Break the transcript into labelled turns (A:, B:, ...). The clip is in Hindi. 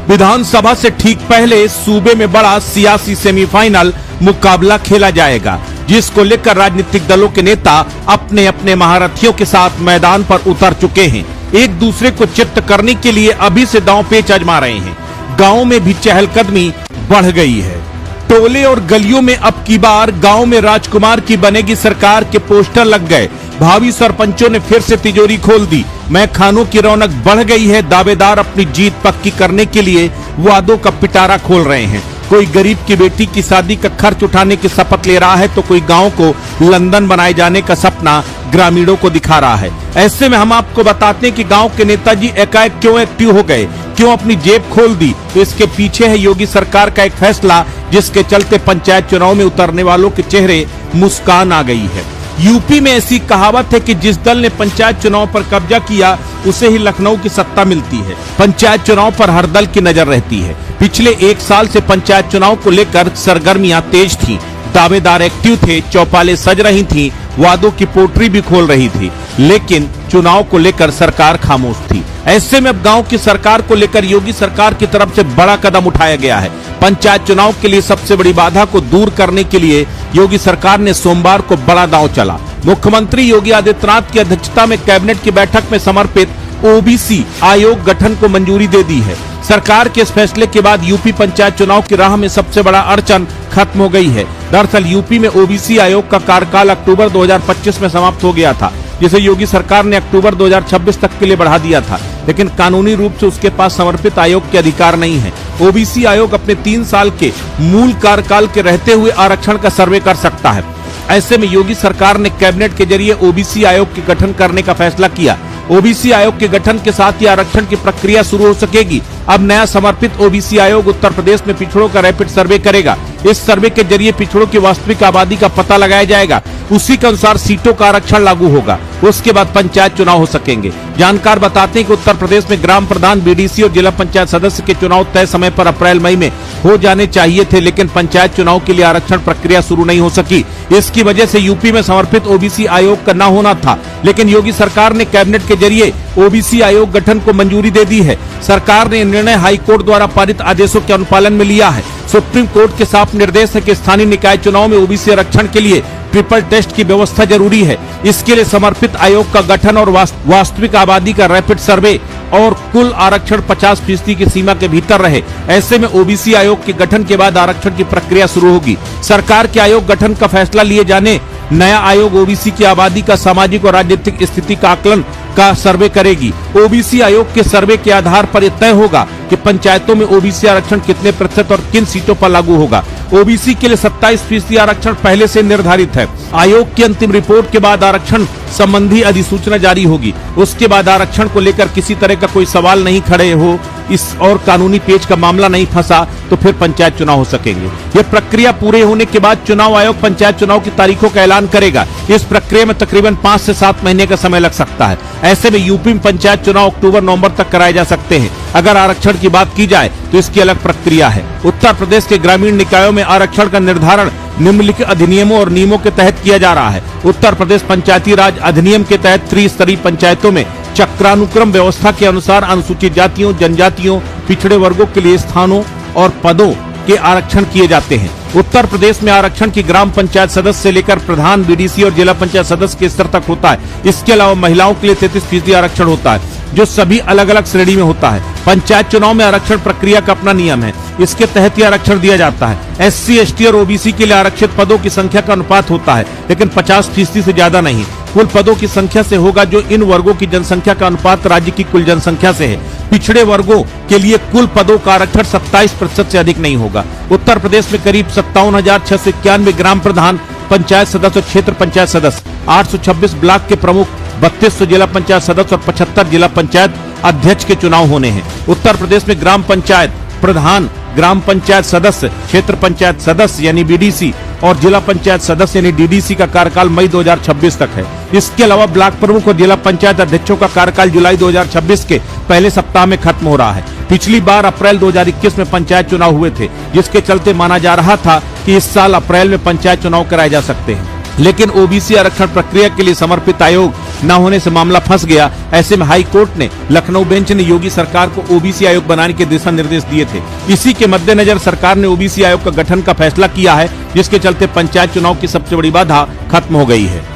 A: विधानसभा से ठीक पहले सूबे में बड़ा सियासी सेमीफाइनल मुकाबला खेला जाएगा, जिसको लेकर राजनीतिक दलों के नेता अपने अपने महारथियों के साथ मैदान पर उतर चुके हैं। एक दूसरे को चित्त करने के लिए अभी से दांव पेच आजमा रहे हैं। गांव में भी चहलकदमी बढ़ गई है। टोले और गलियों में अब की बार गांव में राजकुमार की बनेगी सरकार के पोस्टर लग गए। भावी सरपंचों ने फिर से तिजोरी खोल दी। मैं खानों की रौनक बढ़ गई है। दावेदार अपनी जीत पक्की करने के लिए वादों का पिटारा खोल रहे हैं। कोई गरीब की बेटी की शादी का खर्च उठाने की शपथ ले रहा है, तो कोई गांव को लंदन बनाए जाने का सपना ग्रामीणों को दिखा रहा है। ऐसे में हम आपको बताते हैं कि गांव के नेताजी एकाएक क्यों एक्टिव हो गए, क्यों अपनी जेब खोल दी। तो इसके पीछे है योगी सरकार का एक फैसला, जिसके चलते पंचायत चुनाव में उतरने वालों के चेहरे मुस्कान आ गई है। यूपी में ऐसी कहावत है कि जिस दल ने पंचायत चुनाव पर कब्जा किया, उसे ही लखनऊ की सत्ता मिलती है। पंचायत चुनाव पर हर दल की नजर रहती है। पिछले एक साल से पंचायत चुनाव को लेकर सरगर्मियां तेज थी। दावेदार एक्टिव थे, चौपालें सज रही थी, वादों की पोटरी भी खोल रही थी, लेकिन चुनाव को लेकर सरकार खामोश थी। ऐसे में अब गांव की सरकार को लेकर योगी सरकार की तरफ से बड़ा कदम उठाया गया है। पंचायत चुनाव के लिए सबसे बड़ी बाधा को दूर करने के लिए योगी सरकार ने सोमवार को बड़ा दांव चला। मुख्यमंत्री योगी आदित्यनाथ की अध्यक्षता में कैबिनेट की बैठक में समर्पित ओबीसी आयोग गठन को मंजूरी दे दी है। सरकार के इस फैसले के बाद यूपी पंचायत चुनाव की राह में सबसे बड़ा अड़चन खत्म हो गई है। दरअसल यूपी में ओबीसी आयोग का कार्यकाल अक्टूबर 2025 में समाप्त हो गया था, जिसे योगी सरकार ने अक्टूबर 2026 तक के लिए बढ़ा दिया था, लेकिन कानूनी रूप से उसके पास समर्पित आयोग के अधिकार नहीं है। ओबीसी आयोग अपने 3 साल के मूल कार्यकाल के रहते हुए आरक्षण का सर्वे कर सकता है। ऐसे में योगी सरकार ने कैबिनेट के जरिए ओबीसी आयोग के गठन करने का फैसला किया। ओबीसी आयोग के गठन के साथ ही आरक्षण की प्रक्रिया शुरू हो सकेगी। अब नया समर्पित ओबीसी आयोग उत्तर प्रदेश में पिछड़ों का रैपिड सर्वे करेगा। इस सर्वे के जरिए पिछड़ों की वास्तविक आबादी का पता लगाया जाएगा। उसी के अनुसार सीटों का आरक्षण लागू होगा। उसके बाद पंचायत चुनाव हो सकेंगे। जानकार बताते हैं कि उत्तर प्रदेश में ग्राम प्रधान, बीडीसी और जिला पंचायत सदस्य के चुनाव तय समय पर अप्रैल मई में हो जाने चाहिए थे, लेकिन पंचायत चुनाव के लिए आरक्षण प्रक्रिया शुरू नहीं हो सकी। इसकी वजह से यूपी में समर्पित ओबीसी आयोग का न होना था, लेकिन योगी सरकार ने कैबिनेट के जरिए ओबीसी आयोग गठन को मंजूरी दे दी है। सरकार ने निर्णय हाई कोर्ट द्वारा पारित आदेशों के अनुपालन में लिया है। सुप्रीम कोर्ट के साफ निर्देश है कि स्थानीय निकाय चुनाव में ओबीसी आरक्षण के लिए ट्रिपल टेस्ट की व्यवस्था जरूरी है। इसके लिए समर्पित आयोग का गठन और वास्तविक आबादी का रैपिड सर्वे और कुल आरक्षण 50% की सीमा के भीतर रहे। ऐसे में ओबीसी आयोग के गठन के बाद आरक्षण की प्रक्रिया शुरू होगी। सरकार के आयोग गठन का फैसला लिए जाने नया आयोग ओबीसी की आबादी का सामाजिक और राजनीतिक स्थिति का आकलन का सर्वे करेगी। ओबीसी आयोग के सर्वे के आधार पर यह तय होगा कि पंचायतों में ओबीसी आरक्षण कितने प्रतिशत और किन सीटों पर लागू होगा। ओबीसी के लिए 27% आरक्षण पहले से निर्धारित है। आयोग की अंतिम रिपोर्ट के बाद आरक्षण संबंधी अधिसूचना जारी होगी। उसके बाद आरक्षण को लेकर किसी तरह का कोई सवाल नहीं खड़े हो इस और कानूनी पेच का मामला नहीं फंसा, तो फिर पंचायत चुनाव हो सकेंगे। यह प्रक्रिया पूरे होने के बाद चुनाव आयोग पंचायत चुनाव की तारीखों का ऐलान करेगा। इस प्रक्रिया में तकरीबन 5 से 7 महीने का समय लग सकता है। ऐसे में यूपी में पंचायत चुनाव अक्टूबर-नवंबर तक कराए जा सकते हैं। अगर आरक्षण की बात की जाए तो इसकी अलग प्रक्रिया है। उत्तर प्रदेश के ग्रामीण निकायों में आरक्षण का निर्धारण निम्नलिखित अधिनियमों और नियमों के तहत किया जा रहा है। उत्तर प्रदेश पंचायती राज अधिनियम के तहत त्रिस्तरीय पंचायतों में चक्रानुक्रम व्यवस्था के अनुसार अनुसूचित जातियों, जनजातियों, पिछड़े वर्गों के लिए स्थानों और पदों के आरक्षण किए जाते हैं। उत्तर प्रदेश में आरक्षण की ग्राम पंचायत सदस्य से लेकर प्रधान, बीडीसी और जिला पंचायत सदस्य के स्तर तक होता है। इसके अलावा महिलाओं के लिए 33% आरक्षण होता है, जो सभी अलग अलग श्रेणी में होता है। पंचायत चुनाव में आरक्षण प्रक्रिया का अपना नियम है। इसके तहत ही आरक्षण दिया जाता है। एससी, एसटी और ओबीसी के लिए आरक्षित पदों की संख्या का अनुपात होता है, लेकिन 50% से ज्यादा नहीं। कुल पदों की संख्या से होगा, जो इन वर्गों की जनसंख्या का अनुपात राज्य की कुल जनसंख्या से है। पिछड़े वर्गों के लिए कुल पदों का आरक्षण 27% से अधिक नहीं होगा। उत्तर प्रदेश में करीब 57,691 ग्राम प्रधान, पंचायत सदस्य और क्षेत्र पंचायत सदस्य, 826 ब्लॉक के प्रमुख, 3200 जिला पंचायत सदस्य और 75 जिला पंचायत अध्यक्ष के चुनाव होने हैं। उत्तर प्रदेश में ग्राम पंचायत प्रधान, ग्राम पंचायत सदस्य, क्षेत्र पंचायत सदस्य यानी बीडीसी और जिला पंचायत सदस्य यानी डीडीसी का कार्यकाल मई 2026 तक है। इसके अलावा ब्लॉक प्रमुख और जिला पंचायत अध्यक्षों का कार्यकाल जुलाई 2026 के पहले सप्ताह में खत्म हो रहा है। पिछली बार अप्रैल 2021 में पंचायत चुनाव हुए थे, जिसके चलते माना जा रहा था कि इस साल अप्रैल में पंचायत चुनाव कराए जा सकते हैं। लेकिन ओबीसी आरक्षण प्रक्रिया के लिए समर्पित आयोग न होने से मामला फंस गया। ऐसे में हाई कोर्ट ने लखनऊ बेंच ने योगी सरकार को ओबीसी आयोग बनाने के दिशा निर्देश दिए थे। इसी के मद्देनजर सरकार ने ओबीसी आयोग का गठन का फैसला किया है, जिसके चलते पंचायत चुनाव की सबसे बड़ी बाधा खत्म हो गई है।